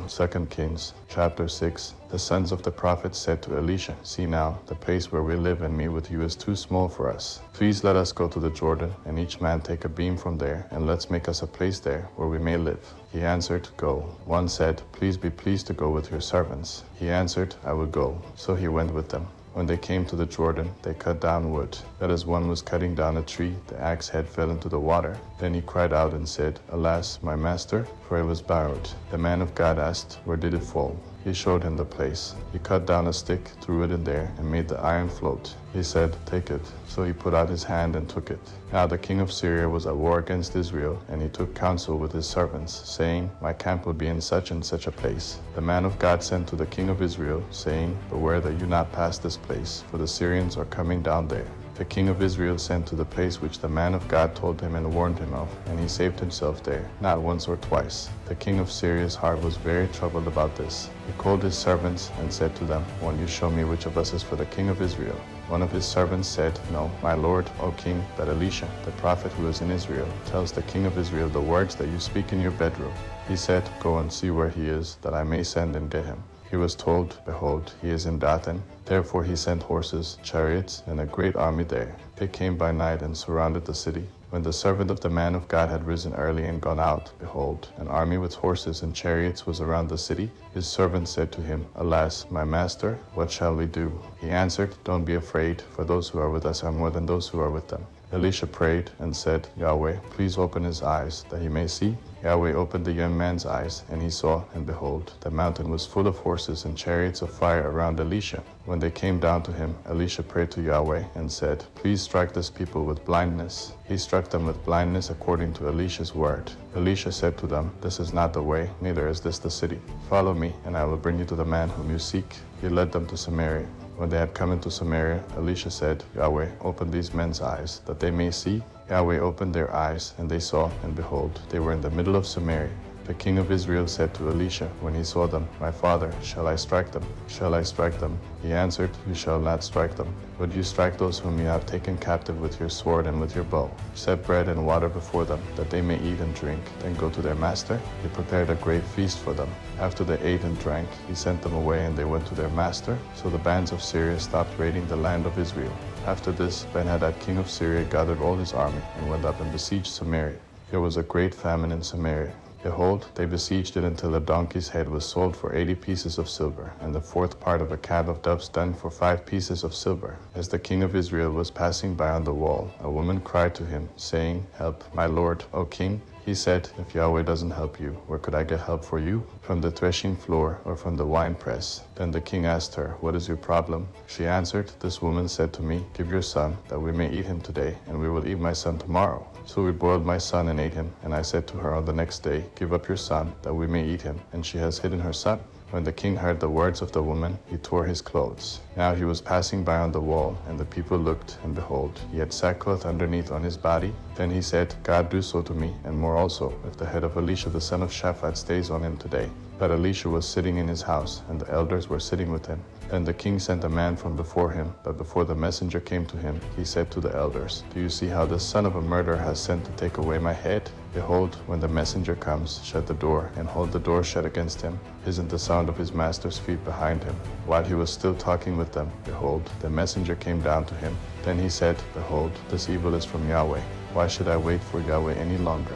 2 Kings chapter 6. The sons of the prophets said to Elisha, "See now, the place where we live and meet with you is too small for us. Please let us go to the Jordan, and each man take a beam from there, and let's make us a place there where we may live." He answered, "Go." One said, "Please be pleased to go with your servants." He answered, "I will go." So he went with them. When they came to the Jordan, they cut down wood. But as one was cutting down a tree, the axe head fell into the water. Then he cried out and said, "Alas, my master," for it was borrowed. The man of God asked, "Where did it fall?" He showed him the place. He cut down a stick, threw it in there, and made the iron float. He said, "Take it." So he put out his hand and took it. Now the king of Syria was at war against Israel, and he took counsel with his servants, saying, "My camp will be in such and such a place." The man of God sent to the king of Israel, saying, "Beware that you not pass this place, for the Syrians are coming down there." The king of Israel sent to the place which the man of God told him and warned him of, and he saved himself there, not once or twice. The king of Syria's heart was very troubled about this. He called his servants and said to them, "Won't you show me which of us is for the king of Israel?" One of his servants said, "No, my lord, O king, but Elisha, the prophet who is in Israel, tells the king of Israel the words that you speak in your bedroom." He said, "Go and see where he is, that I may send and get him." He was told, "Behold, he is in Dathan." Therefore he sent horses, chariots, and a great army there. They came by night and surrounded the city. When the servant of the man of God had risen early and gone out, behold, an army with horses and chariots was around the city. His servant said to him, "Alas, my master, what shall we do?" He answered, "Don't be afraid, for those who are with us are more than those who are with them." Elisha prayed and said, "Yahweh, please open his eyes, that he may see." Yahweh opened the young man's eyes, and he saw, and behold, the mountain was full of horses and chariots of fire around Elisha. When they came down to him, Elisha prayed to Yahweh and said, "Please strike this people with blindness." He struck them with blindness according to Elisha's word. Elisha said to them, "This is not the way, neither is this the city. Follow me, and I will bring you to the man whom you seek." He led them to Samaria. When they had come into Samaria, Elisha said, "Yahweh, open these men's eyes, that they may see." Yahweh opened their eyes, and they saw, and behold, they were in the middle of Samaria. The king of Israel said to Elisha when he saw them, "My father, shall I strike them? Shall I strike them?" He answered, "You shall not strike them. But you strike those whom you have taken captive with your sword and with your bow. Set bread and water before them, that they may eat and drink, then go to their master." He prepared a great feast for them. After they ate and drank, he sent them away, and they went to their master. So the bands of Syria stopped raiding the land of Israel. After this, Ben-Hadad king of Syria gathered all his army, and went up and besieged Samaria. There was a great famine in Samaria. Behold, they besieged it until a donkey's head was sold for 80 pieces of silver, and the fourth part of a cab of dove's dung for 5 pieces of silver. As the king of Israel was passing by on the wall, a woman cried to him, saying, "Help, my lord, O king." He said, "If Yahweh doesn't help you, where could I get help for you? From the threshing floor or from the winepress?" Then the king asked her, "What is your problem?" She answered, "This woman said to me, 'Give your son, that we may eat him today, and we will eat my son tomorrow.' So we boiled my son and ate him. And I said to her on the next day, 'Give up your son, that we may eat him.' And she has hidden her son." When the king heard the words of the woman, he tore his clothes. Now he was passing by on the wall, and the people looked, and behold, he had sackcloth underneath on his body. Then he said, "God do so to me, and more also, if the head of Elisha the son of Shaphat stays on him today." But Elisha was sitting in his house, and the elders were sitting with him. Then the king sent a man from before him, but before the messenger came to him, he said to the elders, "Do you see how this son of a murderer has sent to take away my head? Behold, when the messenger comes, shut the door, and hold the door shut against him. Isn't the sound of his master's feet behind him?" While he was still talking with them, behold, the messenger came down to him. Then he said, "Behold, this evil is from Yahweh. Why should I wait for Yahweh any longer?"